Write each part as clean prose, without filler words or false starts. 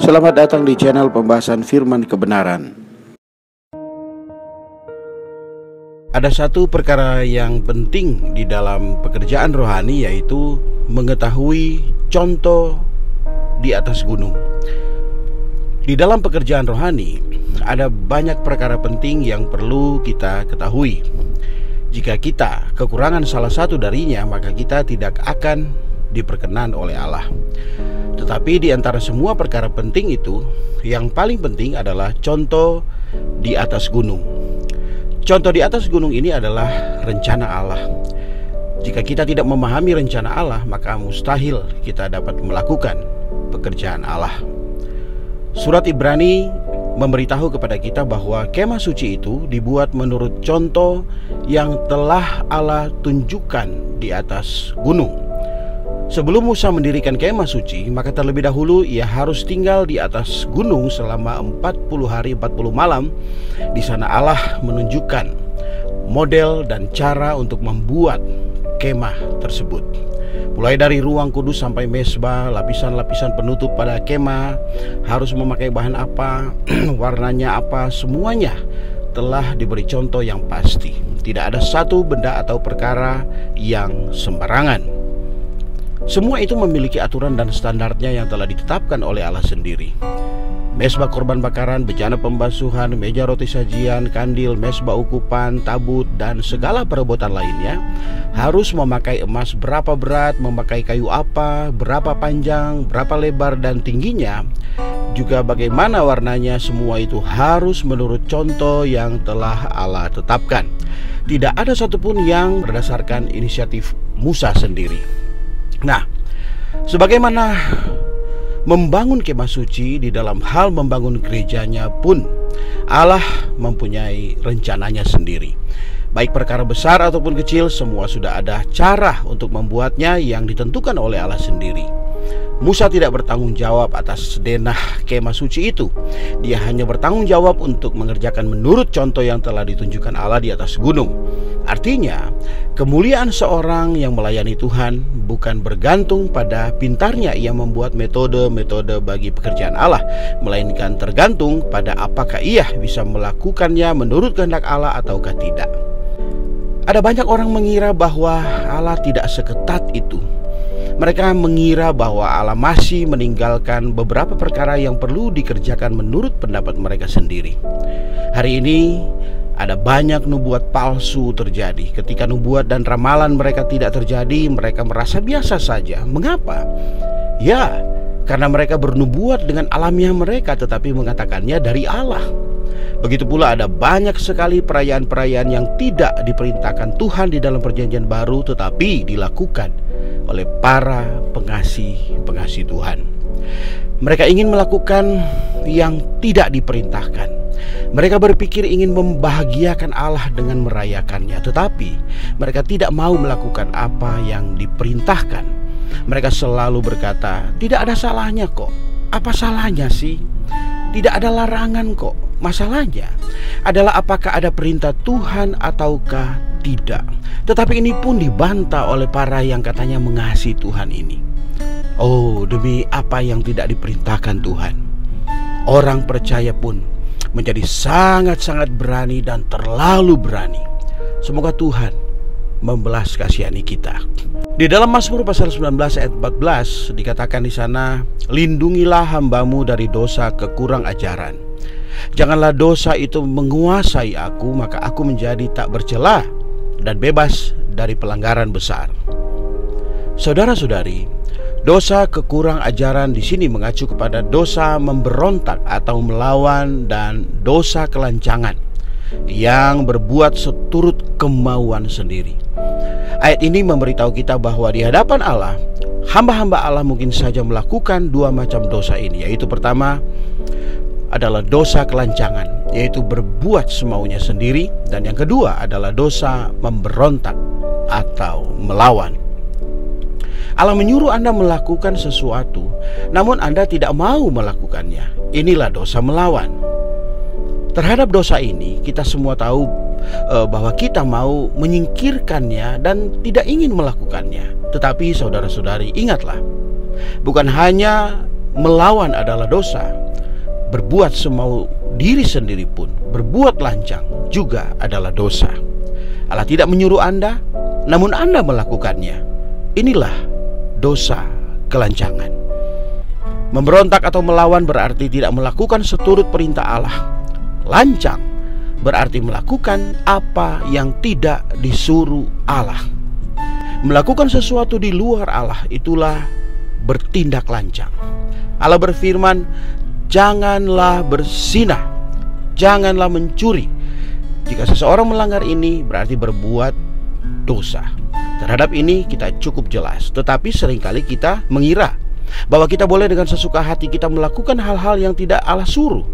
Selamat datang di channel pembahasan firman kebenaran. Ada satu perkara yang penting di dalam pekerjaan rohani, yaitu mengetahui contoh di atas gunung. Di dalam pekerjaan rohani ada banyak perkara penting yang perlu kita ketahui. Jika kita kekurangan salah satu darinya, maka kita tidak akan diperkenan oleh Allah. Tetapi di antara semua perkara penting itu, yang paling penting adalah contoh di atas gunung. Contoh di atas gunung ini adalah rencana Allah. Jika kita tidak memahami rencana Allah, maka mustahil kita dapat melakukan pekerjaan Allah. Surat Ibrani memberitahu kepada kita bahwa kemah suci itu dibuat menurut contoh yang telah Allah tunjukkan di atas gunung. Sebelum Musa mendirikan kemah suci, maka terlebih dahulu ia harus tinggal di atas gunung selama 40 hari 40 malam. Di sana Allah menunjukkan model dan cara untuk membuat kemah tersebut. Mulai dari ruang kudus sampai mesbah, lapisan-lapisan penutup pada kemah, harus memakai bahan apa, warnanya apa, semuanya telah diberi contoh yang pasti. Tidak ada satu benda atau perkara yang sembarangan. Semua itu memiliki aturan dan standarnya yang telah ditetapkan oleh Allah sendiri. Mesbah korban bakaran, bejana pembasuhan, meja roti sajian, kandil, mesbah ukupan, tabut, dan segala perobotan lainnya harus memakai emas berapa berat, memakai kayu apa, berapa panjang, berapa lebar dan tingginya, juga bagaimana warnanya. Semua itu harus menurut contoh yang telah Allah tetapkan. Tidak ada satupun yang berdasarkan inisiatif Musa sendiri. Nah, sebagaimana membangun kemah suci, di dalam hal membangun gerejanya pun Allah mempunyai rencananya sendiri. Baik perkara besar ataupun kecil, semua sudah ada cara untuk membuatnya yang ditentukan oleh Allah sendiri. Musa tidak bertanggung jawab atas denah kemah suci itu. Dia hanya bertanggung jawab untuk mengerjakan menurut contoh yang telah ditunjukkan Allah di atas gunung. Artinya, kemuliaan seorang yang melayani Tuhan bukan bergantung pada pintarnya ia membuat metode-metode bagi pekerjaan Allah, melainkan tergantung pada apakah ia bisa melakukannya menurut kehendak Allah ataukah tidak. Ada banyak orang mengira bahwa Allah tidak seketat itu. Mereka mengira bahwa Allah masih meninggalkan beberapa perkara yang perlu dikerjakan menurut pendapat mereka sendiri. Hari ini ada banyak nubuat palsu terjadi. Ketika nubuat dan ramalan mereka tidak terjadi, mereka merasa biasa saja. Mengapa? Ya, karena mereka bernubuat dengan alamiah mereka, tetapi mengatakannya dari Allah. Begitu pula ada banyak sekali perayaan-perayaan yang tidak diperintahkan Tuhan di dalam perjanjian baru, tetapi dilakukan oleh para pengasih-pengasih Tuhan. Mereka ingin melakukan yang tidak diperintahkan. Mereka berpikir ingin membahagiakan Allah dengan merayakannya, tetapi mereka tidak mau melakukan apa yang diperintahkan. Mereka selalu berkata, tidak ada salahnya kok. Apa salahnya sih? Tidak ada larangan kok. Masalahnya adalah apakah ada perintah Tuhan ataukah tidak. Tetapi ini pun dibantah oleh para yang katanya mengasihi Tuhan ini. Oh, demi apa yang tidak diperintahkan Tuhan, orang percaya pun menjadi sangat-sangat berani dan terlalu berani. Semoga Tuhan membelas kasihani kita. Di dalam Mazmur pasal 19 ayat 14 dikatakan di sana, lindungilah hambamu dari dosa kekurang ajaran. Janganlah dosa itu menguasai aku, maka aku menjadi tak bercela dan bebas dari pelanggaran besar. Saudara-saudari, dosa kekurang ajaran di sini mengacu kepada dosa memberontak atau melawan dan dosa kelancangan yang berbuat seturut kemauan sendiri. Ayat ini memberitahu kita bahwa di hadapan Allah, hamba-hamba Allah mungkin saja melakukan dua macam dosa ini, yaitu pertama adalah dosa kelancangan, yaitu berbuat semaunya sendiri, dan yang kedua adalah dosa memberontak atau melawan. Allah menyuruh Anda melakukan sesuatu, namun Anda tidak mau melakukannya. Inilah dosa melawan. Terhadap dosa ini, kita semua tahu bahwa kita mau menyingkirkannya dan tidak ingin melakukannya. Tetapi saudara-saudari, ingatlah, bukan hanya melawan adalah dosa, berbuat semau diri sendiri pun, berbuat lancang juga adalah dosa. Allah tidak menyuruh Anda, namun Anda melakukannya. Inilah dosa kelancangan. Memberontak atau melawan berarti tidak melakukan seturut perintah Allah. Lancang berarti melakukan apa yang tidak disuruh Allah. Melakukan sesuatu di luar Allah itulah bertindak lancang. Allah berfirman, janganlah berzinah, janganlah mencuri. Jika seseorang melanggar ini berarti berbuat dosa. Terhadap ini kita cukup jelas. Tetapi seringkali kita mengira bahwa kita boleh dengan sesuka hati kita melakukan hal-hal yang tidak Allah suruh.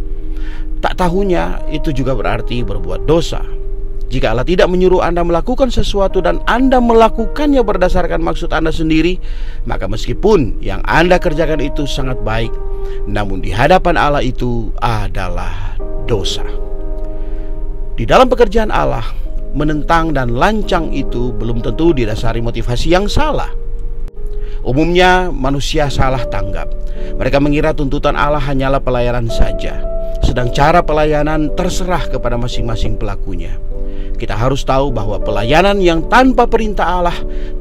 Tak tahunya itu juga berarti berbuat dosa. Jika Allah tidak menyuruh Anda melakukan sesuatu dan Anda melakukannya berdasarkan maksud Anda sendiri, maka meskipun yang Anda kerjakan itu sangat baik, namun di hadapan Allah itu adalah dosa. Di dalam pekerjaan Allah, menentang dan lancang itu belum tentu didasari motivasi yang salah. Umumnya manusia salah tanggap. Mereka mengira tuntutan Allah hanyalah pelayanan saja, sedang cara pelayanan terserah kepada masing-masing pelakunya. Kita harus tahu bahwa pelayanan yang tanpa perintah Allah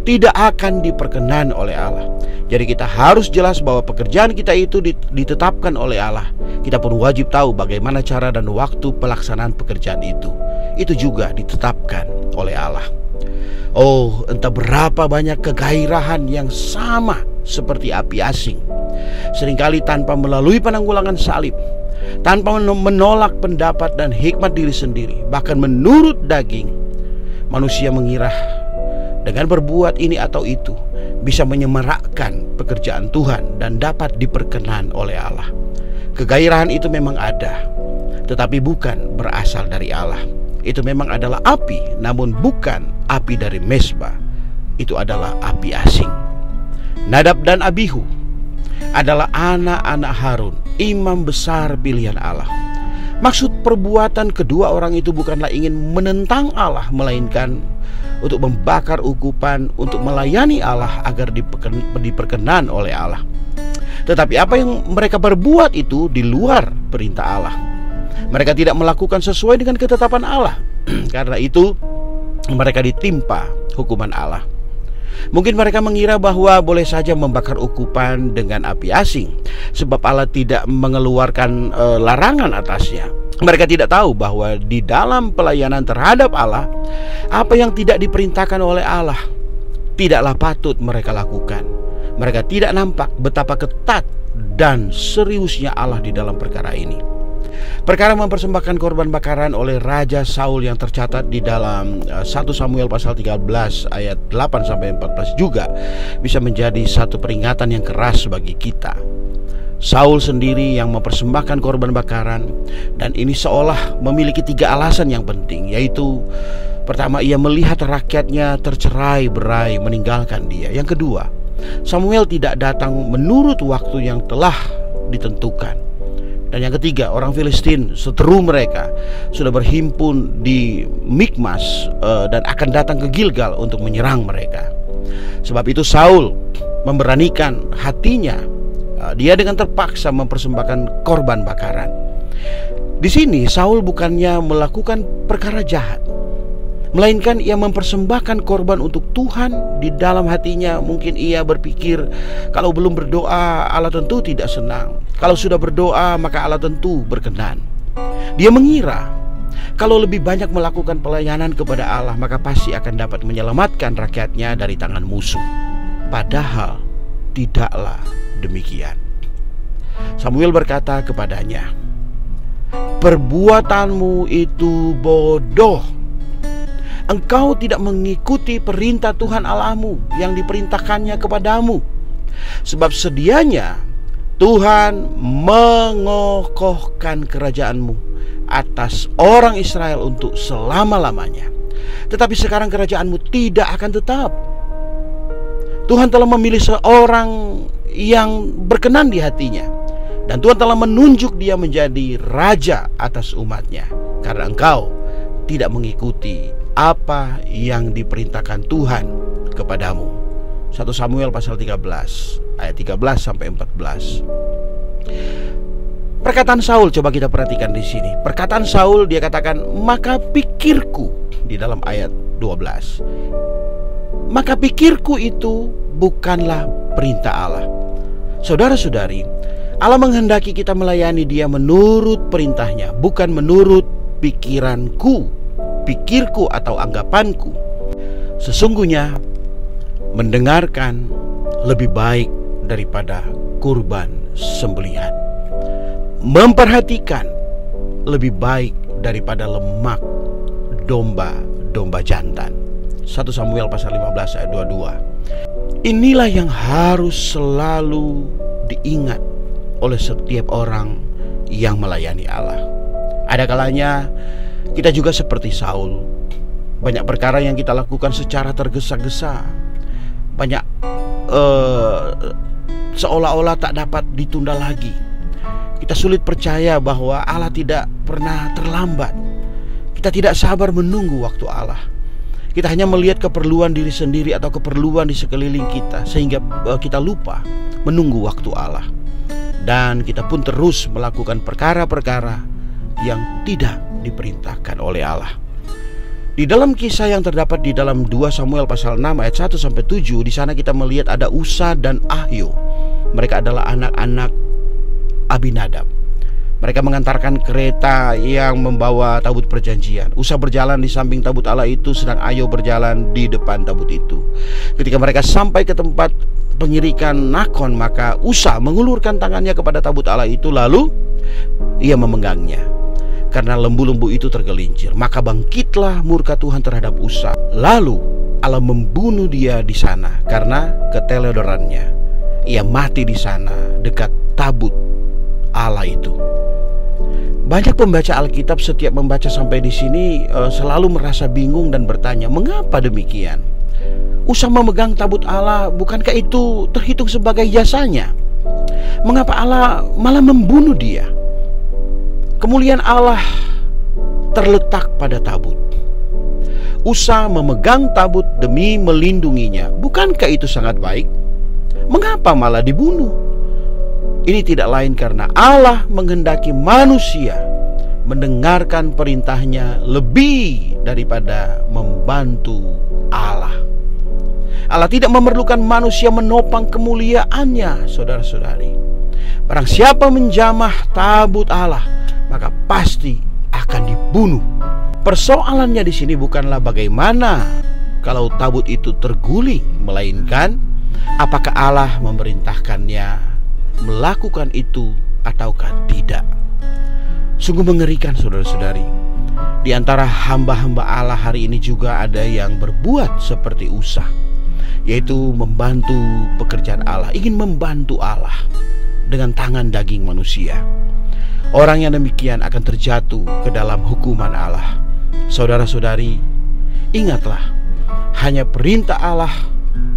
tidak akan diperkenan oleh Allah. Jadi kita harus jelas bahwa pekerjaan kita itu ditetapkan oleh Allah. Kita pun wajib tahu bagaimana cara dan waktu pelaksanaan pekerjaan itu. Itu juga ditetapkan oleh Allah. Oh, entah berapa banyak kegairahan yang sama seperti api asing, seringkali tanpa melalui penanggulangan salib, tanpa menolak pendapat dan hikmat diri sendiri, bahkan menurut daging. Manusia mengira dengan berbuat ini atau itu bisa menyemarakkan pekerjaan Tuhan dan dapat diperkenan oleh Allah. Kegairahan itu memang ada, tetapi bukan berasal dari Allah. Itu memang adalah api, namun bukan api dari mezbah. Itu adalah api asing. Nadab dan Abihu adalah anak-anak Harun, imam besar pilihan Allah. Maksud perbuatan kedua orang itu bukanlah ingin menentang Allah, melainkan untuk membakar ukupan, untuk melayani Allah agar diperkenan oleh Allah. Tetapi apa yang mereka perbuat itu di luar perintah Allah. Mereka tidak melakukan sesuai dengan ketetapan Allah. Karena itu mereka ditimpa hukuman Allah. Mungkin mereka mengira bahwa boleh saja membakar ukupan dengan api asing, sebab Allah tidak mengeluarkan larangan atasnya. Mereka tidak tahu bahwa di dalam pelayanan terhadap Allah, apa yang tidak diperintahkan oleh Allah tidaklah patut mereka lakukan. Mereka tidak nampak betapa ketat dan seriusnya Allah di dalam perkara ini. Perkara mempersembahkan korban bakaran oleh Raja Saul yang tercatat di dalam 1 Samuel pasal 13 ayat 8-14 juga bisa menjadi satu peringatan yang keras bagi kita. Saul sendiri yang mempersembahkan korban bakaran, dan ini seolah memiliki 3 alasan yang penting, yaitu pertama, ia melihat rakyatnya tercerai-berai meninggalkan dia. Yang kedua, Samuel tidak datang menurut waktu yang telah ditentukan. Dan yang ketiga, orang Filistin seteru mereka sudah berhimpun di Mikmas dan akan datang ke Gilgal untuk menyerang mereka. Sebab itu Saul memberanikan hatinya, dia dengan terpaksa mempersembahkan korban bakaran. Di sini Saul bukannya melakukan perkara jahat, melainkan ia mempersembahkan korban untuk Tuhan. Di dalam hatinya mungkin ia berpikir, kalau belum berdoa Allah tentu tidak senang, kalau sudah berdoa maka Allah tentu berkenan. Dia mengira kalau lebih banyak melakukan pelayanan kepada Allah maka pasti akan dapat menyelamatkan rakyatnya dari tangan musuh. Padahal tidaklah demikian. Samuel berkata kepadanya, perbuatanmu itu bodoh. Engkau tidak mengikuti perintah Tuhan Allahmu yang diperintahkannya kepadamu. Sebab sedianya Tuhan mengokohkan kerajaanmu atas orang Israel untuk selama-lamanya. Tetapi sekarang kerajaanmu tidak akan tetap. Tuhan telah memilih seorang yang berkenan di hatinya, dan Tuhan telah menunjuk dia menjadi raja atas umatnya, karena engkau tidak mengikuti apa yang diperintahkan Tuhan kepadamu. 1 Samuel pasal 13 ayat 13-14. Perkataan Saul coba kita perhatikan di sini. Perkataan Saul, dia katakan, maka pikirku, di dalam ayat 12. Maka pikirku itu bukanlah perintah Allah. Saudara-saudari, Allah menghendaki kita melayani Dia menurut perintahnya, bukan menurut pikiranku, pikirku atau anggapanku. Sesungguhnya mendengarkan lebih baik daripada kurban sembelihan. Memperhatikan lebih baik daripada lemak domba jantan. 1 Samuel pasal 15 ayat 22. Inilah yang harus selalu diingat oleh setiap orang yang melayani Allah. Ada kalanya kita juga seperti Saul. Banyak perkara yang kita lakukan secara tergesa-gesa. Banyak seolah-olah tak dapat ditunda lagi. Kita sulit percaya bahwa Allah tidak pernah terlambat. Kita tidak sabar menunggu waktu Allah. Kita hanya melihat keperluan diri sendiri atau keperluan di sekeliling kita, sehingga kita lupa menunggu waktu Allah. Dan kita pun terus melakukan perkara-perkara yang tidak diperintahkan oleh Allah. Di dalam kisah yang terdapat di dalam 2 Samuel pasal 6 ayat 1-7, di sana kita melihat ada Usa dan Ahio. Mereka adalah anak-anak Abinadab. Mereka mengantarkan kereta yang membawa tabut perjanjian. Usa berjalan di samping tabut Allah itu, sedang Ahio berjalan di depan tabut itu. Ketika mereka sampai ke tempat pengirikan Nakon, maka Usa mengulurkan tangannya kepada tabut Allah itu, lalu ia memenggangnya. Karena lembu-lembu itu tergelincir, maka bangkitlah murka Tuhan terhadap Usa. Lalu Allah membunuh dia di sana karena keteledorannya. Ia mati di sana dekat tabut Allah itu. Banyak pembaca Alkitab setiap membaca sampai di sini selalu merasa bingung dan bertanya, mengapa demikian? Usa memegang tabut Allah, bukankah itu terhitung sebagai jasanya? Mengapa Allah malah membunuh dia? Kemuliaan Allah terletak pada tabut. Usa memegang tabut demi melindunginya. Bukankah itu sangat baik? Mengapa malah dibunuh? Ini tidak lain karena Allah menghendaki manusia mendengarkan perintahnya lebih daripada membantu Allah. Allah tidak memerlukan manusia menopang kemuliaannya, saudara-saudari. Barang siapa menjamah tabut Allah, maka pasti akan dibunuh. Persoalannya di sini bukanlah bagaimana kalau tabut itu terguling, melainkan apakah Allah memerintahkannya melakukan itu ataukah tidak. Sungguh mengerikan, saudara-saudari. Di antara hamba-hamba Allah hari ini juga ada yang berbuat seperti Usa, yaitu membantu pekerjaan Allah, ingin membantu Allah dengan tangan daging manusia. Orang yang demikian akan terjatuh ke dalam hukuman Allah. Saudara-saudari, ingatlah, hanya perintah Allah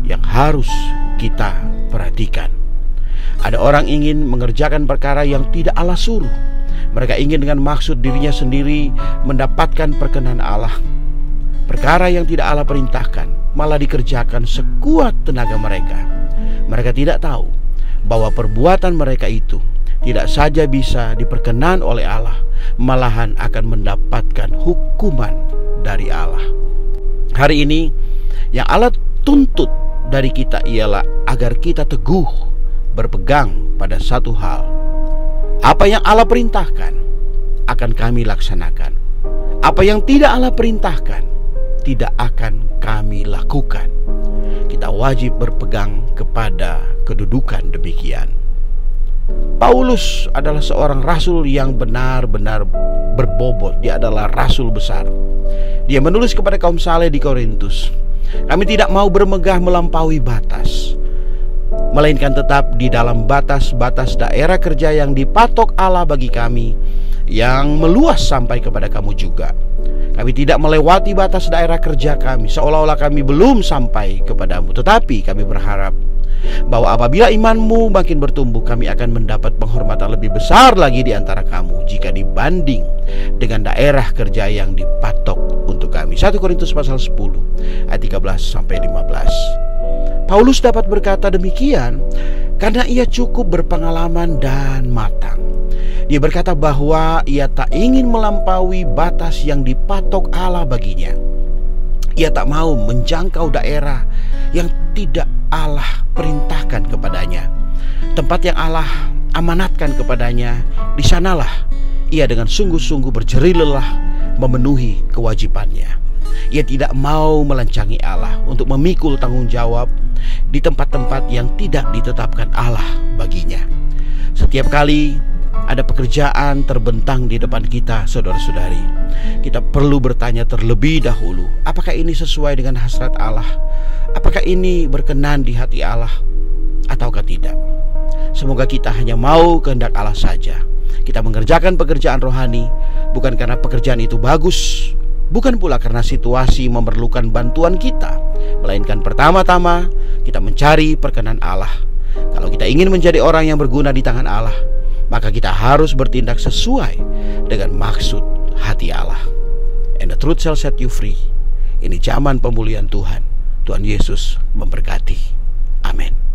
yang harus kita perhatikan. Ada orang ingin mengerjakan perkara yang tidak Allah suruh. Mereka ingin dengan maksud dirinya sendiri mendapatkan perkenan Allah. Perkara yang tidak Allah perintahkan malah dikerjakan sekuat tenaga mereka. Mereka tidak tahu bahwa perbuatan mereka itu tidak saja bisa diperkenan oleh Allah, malahan akan mendapatkan hukuman dari Allah. Hari ini yang Allah tuntut dari kita ialah agar kita teguh berpegang pada satu hal. Apa yang Allah perintahkan akan kami laksanakan. Apa yang tidak Allah perintahkan tidak akan kami lakukan. Kita wajib berpegang kepada kedudukan demikian. Paulus adalah seorang rasul yang benar-benar berbobot. Dia adalah rasul besar. Dia menulis kepada kaum saleh di Korintus, kami tidak mau bermegah melampaui batas, melainkan tetap di dalam batas-batas daerah kerja yang dipatok Allah bagi kami, yang meluas sampai kepada kamu juga. Kami tidak melewati batas daerah kerja kami, seolah-olah kami belum sampai kepadamu. Tetapi kami berharap bahwa apabila imanmu makin bertumbuh, kami akan mendapat penghormatan lebih besar lagi di antara kamu jika dibanding dengan daerah kerja yang dipatok untuk kami. 1 Korintus pasal 10 ayat 13-15. Paulus dapat berkata demikian karena ia cukup berpengalaman dan matang. Dia berkata bahwa ia tak ingin melampaui batas yang dipatok Allah baginya. Ia tak mau menjangkau daerah yang tidak Allah perintahkan kepadanya. Tempat yang Allah amanatkan kepadanya, di sanalah ia dengan sungguh-sungguh berjerih lelah memenuhi kewajibannya. Ia tidak mau melancangi Allah untuk memikul tanggung jawab di tempat-tempat yang tidak ditetapkan Allah baginya. Setiap kali ada pekerjaan terbentang di depan kita, saudara-saudari, kita perlu bertanya terlebih dahulu, apakah ini sesuai dengan hasrat Allah? Apakah ini berkenan di hati Allah ataukah tidak? Semoga kita hanya mau kehendak Allah saja. Kita mengerjakan pekerjaan rohani bukan karena pekerjaan itu bagus, bukan pula karena situasi memerlukan bantuan kita, melainkan pertama-tama kita mencari perkenan Allah. Kalau kita ingin menjadi orang yang berguna di tangan Allah, maka kita harus bertindak sesuai dengan maksud hati Allah. And the truth shall set you free. Ini zaman pemulihan Tuhan. Tuhan Yesus memberkati. Amin.